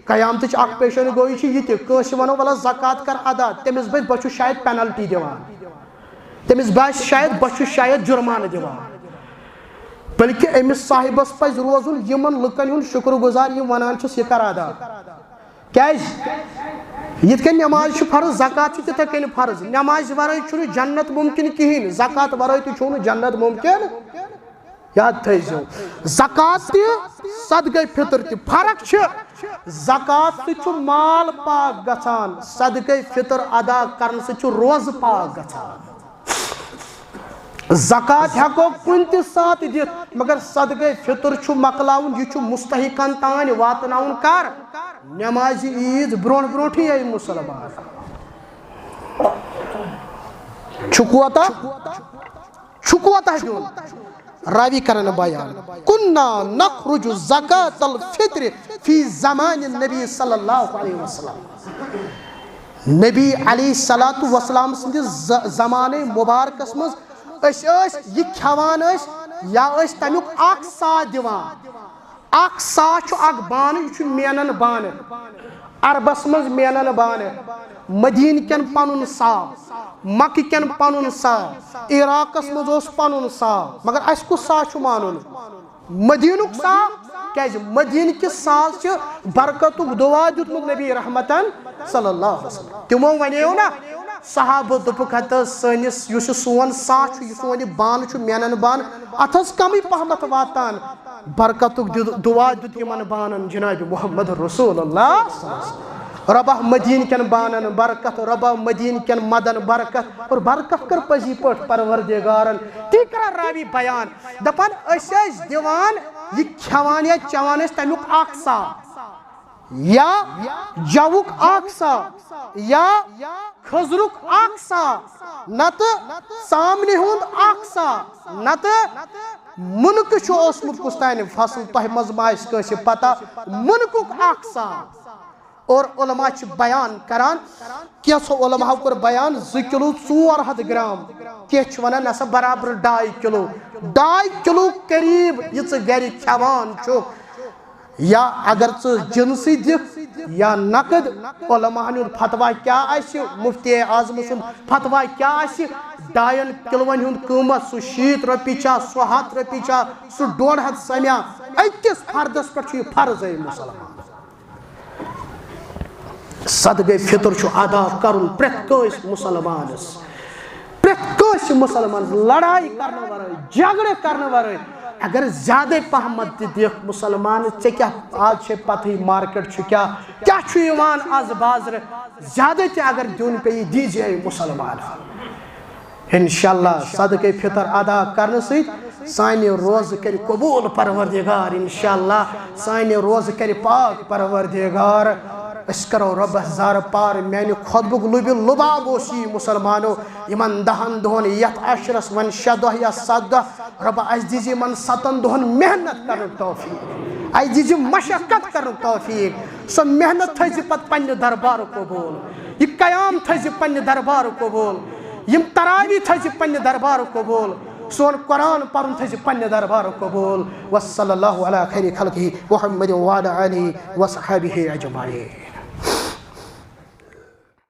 قیامتچ اخ پیشن گوئی چھ یہ کٲنٛسہِ ونو ولا زکات کر ادا تمس بس بہ چھُس شاید پینلٹی دِوان تمس باس شاید بہ چھُس شاید جرمانہ دِوان بلکہ امس صاحبس پز روزن یمن لکن ہند شکر گزار یم ونان چھس یہ کر ادا کیاز یت کن نماز فرض زکات تتھے کن فرض نماز ورٲے چھُنہٕ جنت ممکن کہین زکات ورٲے تہِ چھُنہٕ جنت ممکن یاد تھٲیزیو زکات تہِ صدقہ فطر تہِ فرق چھ زکات سۭتۍ چھُ مال پاک گژھان صدقہ فطر ادا کرنہٕ سۭتۍ چھُ روزٕ پاک گژھان زکات ہیکو کن تہ سات دت مگر صدقہ فطر چھُ مکلاون یہ چھُ مستحقن تان واتناون کر نماز عید برون برونٹھی اے مسلمان چھکوتا دیون راوی کرن بیان کنا نخرج زکات الفطر فی زمان النبی صلی اللہ علیہ وسلم نبی علیہ الصلوۃ والسلام سندس زمانے مبارکس مز یہ کھوان یا تمیک اخ سا دیوان اخ سا اخ بانہ یہ مینن بانہ عربس مز مینن بانہ مدین کن پن سا مکہ کن پن سا عراقس مز پن سا مگر اس کس سا مان مدینک سا کیاز مدین کس ساس برکت دعا دیتمت نبی رحمتن صلی اللہ علیہ وسلم تمو ونیو نا صحابہ دپک سنس اس سون سا سون بان مینن بان ات کمی پہمت واتان برکت دعا دیت یمن بانن جناب محمد رسول اللہ ربہ مدین کن بانن برکت ربہ مدین کن مدن برکت اور برکت کر پزی پٹ پروردگارن تی کر راوی بیان دپان اس دیوان یہ کھوان یا چوان تمیک اخ سا یا جوک اخ سا یا خزرک اخ سا نت سامنے ہند اخ سا نت منک اوسمت کستان فصل تہ مز ماس کٲنٛسہِ پتہ منکُک اخ سا اور علماء بیان کران کینٛژھو علماء کور بیان 2 کلو 400 گرام کینٛہہ ونان نسا برابر 2.5 کلو قریب یہ گر کھوان چھُکھ یا اگر جنسی دکھ یا نقد علماء ہند فتوا کیا مفتی اعظم سن فتوا کیا 2 کلون ہند قیمت سہ 60 رۄپیہِ چھا سہ 100 رۄپیہِ چھا سہ 150 سمیا أکِس فردس پٮ۪ٹھ چھُ یہِ فرض اے مسلمان صدقہ فطر چھُ ادا کرُن پرٛٮ۪تھ کٲنٛسہِ مسلمانس پرٛٮ۪تھ کٲنٛسہِ مسلمانس لڑائی کرنہٕ ورٲے جھگڑٕ کرنہٕ ورٲے اگر زیادہ پہمت تہِ دِکھ مسلمان ژےٚ کیٛاہ آز چھے پتہٕے مارکیٹ چھُ کیٛاہ چھُ یِوان آز بازرٕ زیادہ تہِ اگر دیُن پیٚیہِ دیٖزِ مسلمان انشاءاللہ صدقہ فطر ادا کرنہٕ سۭتۍ سانہِ روزٕ کرِ قبوٗل پروردگار انشاءاللہ سانہِ روزٕ کرِ پاک پروردگار أسۍ کرو رۄبس زارٕ پار میانہِ خۄطبُک لُباب اوس یی مسلمانو یِمن 10 دۄہن یتھ عشرس وۄنۍ 6 دۄہ یا 7 دۄہ رۄبا اسہِ دیٖزِ یِمن 7 دۄہن محنت کرنُک توفیٖق اسہِ دیٖزِ مشقت کرنُک توفیٖق سۄ محنت تھٲیزِ پتہٕ پننہِ دربارُک قبوٗل یہِ قیام تھٲیزِ پننہِ دربارُک قبوٗل یِم تراوی تھٲیزِ پننہِ دربارُک قبوٗل سون قرآن پرن تھٲیزِ پننہِ دربارُک قبوٗل وصلی اللہ علی خیر خلقہ محمد وعلی آلہ وصحبہ اجمعین.